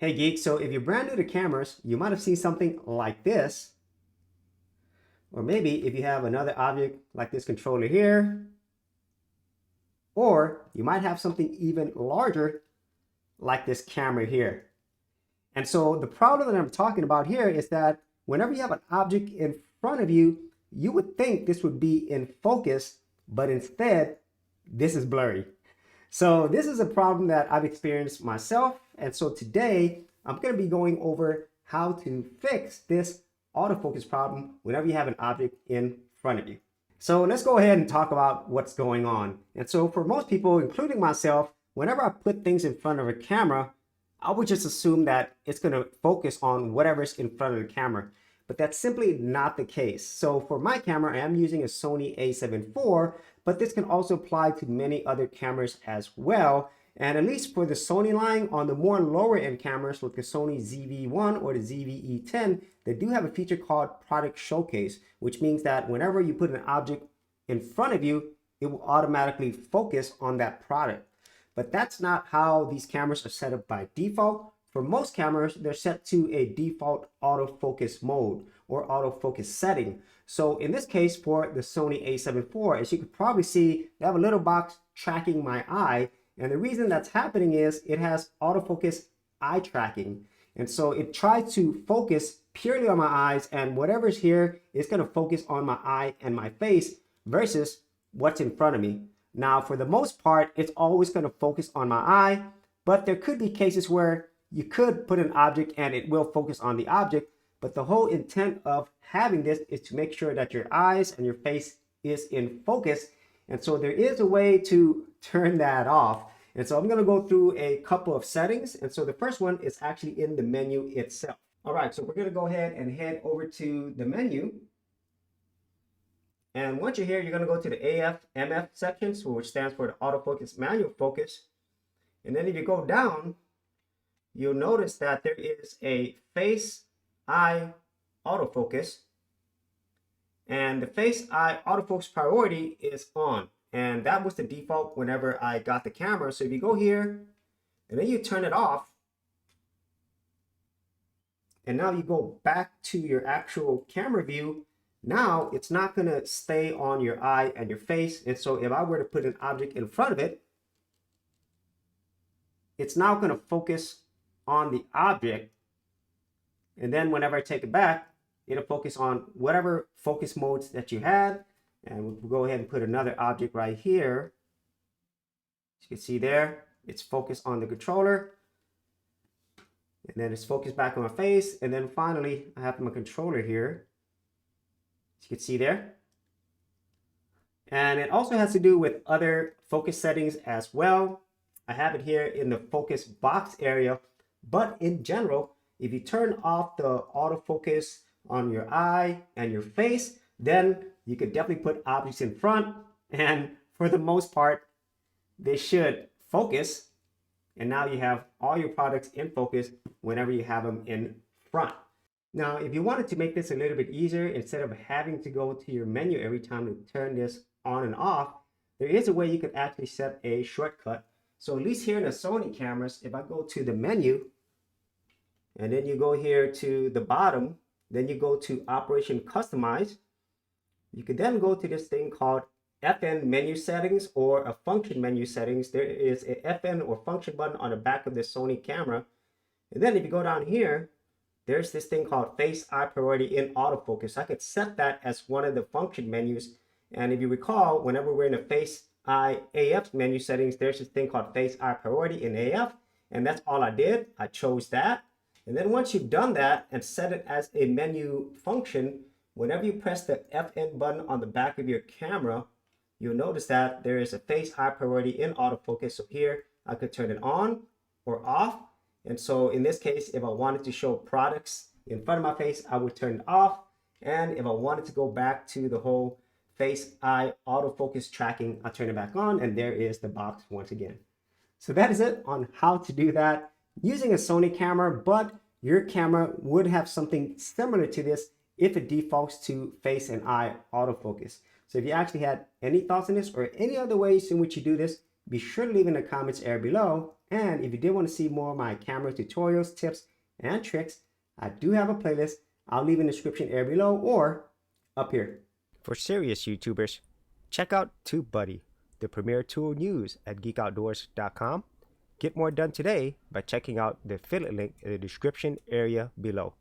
Hey Geek, so if you're brand new to cameras, you might have seen something like this. Or maybe if you have another object like this controller here, or you might have something even larger like this camera here. And so the problem that I'm talking about here is that whenever you have an object in front of you, you would think this would be in focus, but instead this is blurry. So this is a problem that I've experienced myself. And so today I'm going to be going over how to fix this autofocus problem whenever you have an object in front of you. So let's go ahead and talk about what's going on. And so for most people, including myself, whenever I put things in front of a camera, I would just assume that it's going to focus on whatever's in front of the camera. But that's simply not the case. So for my camera, I am using a Sony a7 IV, but this can also apply to many other cameras as well. And at least for the Sony line, on the more lower end cameras like the Sony ZV-1 or the ZV-E10, they do have a feature called Product Showcase, which means that whenever you put an object in front of you, it will automatically focus on that product. But that's not how these cameras are set up by default. For most cameras, they're set to a default autofocus mode or autofocus setting. So in this case, for the Sony a7 IV, as you could probably see, they have a little box tracking my eye. And the reason that's happening is it has autofocus eye tracking. And so it tries to focus purely on my eyes, and whatever's here is going to focus on my eye and my face versus what's in front of me. Now, for the most part, it's always going to focus on my eye, but there could be cases where you could put an object and it will focus on the object. But the whole intent of having this is to make sure that your eyes and your face is in focus. And so there is a way to turn that off. And so I'm going to go through a couple of settings. And so the first one is actually in the menu itself. All right, so we're going to go ahead and head over to the menu. And once you're here, you're going to go to the AF/MF sections, which stands for the autofocus manual focus. And then if you go down, you'll notice that there is a face eye autofocus. And the face eye autofocus priority is on. And that was the default whenever I got the camera. So if you go here and then you turn it off, and now you go back to your actual camera view, now it's not going to stay on your eye and your face. And so if I were to put an object in front of it, it's now going to focus on the object. And then whenever I take it back, it'll focus on whatever focus modes that you had. And we'll go ahead and put another object right here. As you can see there, it's focused on the controller. And then it's focused back on my face. And then finally, I have my controller here. As you can see there. And it also has to do with other focus settings as well. I have it here in the focus box area. But in general, if you turn off the autofocus on your eye and your face, then you could definitely put objects in front, and for the most part, they should focus. And now you have all your products in focus whenever you have them in front. Now, if you wanted to make this a little bit easier, instead of having to go to your menu every time to turn this on and off, there is a way you could actually set a shortcut. So at least here in the Sony cameras, if I go to the menu, and then you go here to the bottom, then you go to Operation Customize. You could then go to this thing called FN menu settings or a function menu settings. There is a FN or function button on the back of the Sony camera. And then if you go down here, there's this thing called face eye priority in autofocus. I could set that as one of the function menus. And if you recall, whenever we're in the face eye AF menu settings, there's this thing called face eye priority in AF. And that's all I did. I chose that. And then once you've done that and set it as a menu function, whenever you press the FN button on the back of your camera, you'll notice that there is a face eye priority in autofocus. So here I could turn it on or off. And so in this case, if I wanted to show products in front of my face, I would turn it off. And if I wanted to go back to the whole face eye autofocus tracking, I turn it back on, and there is the box once again. So that is it on how to do that using a Sony camera, but your camera would have something similar to this if it defaults to face and eye autofocus. So if you actually had any thoughts on this or any other ways in which you do this, be sure to leave in the comments area below. And if you did want to see more of my camera tutorials, tips, and tricks, I do have a playlist. I'll leave in the description area below or up here. For serious YouTubers, check out TubeBuddy, the premier tool news at geekoutdoors.com. Get more done today by checking out the affiliate link in the description area below.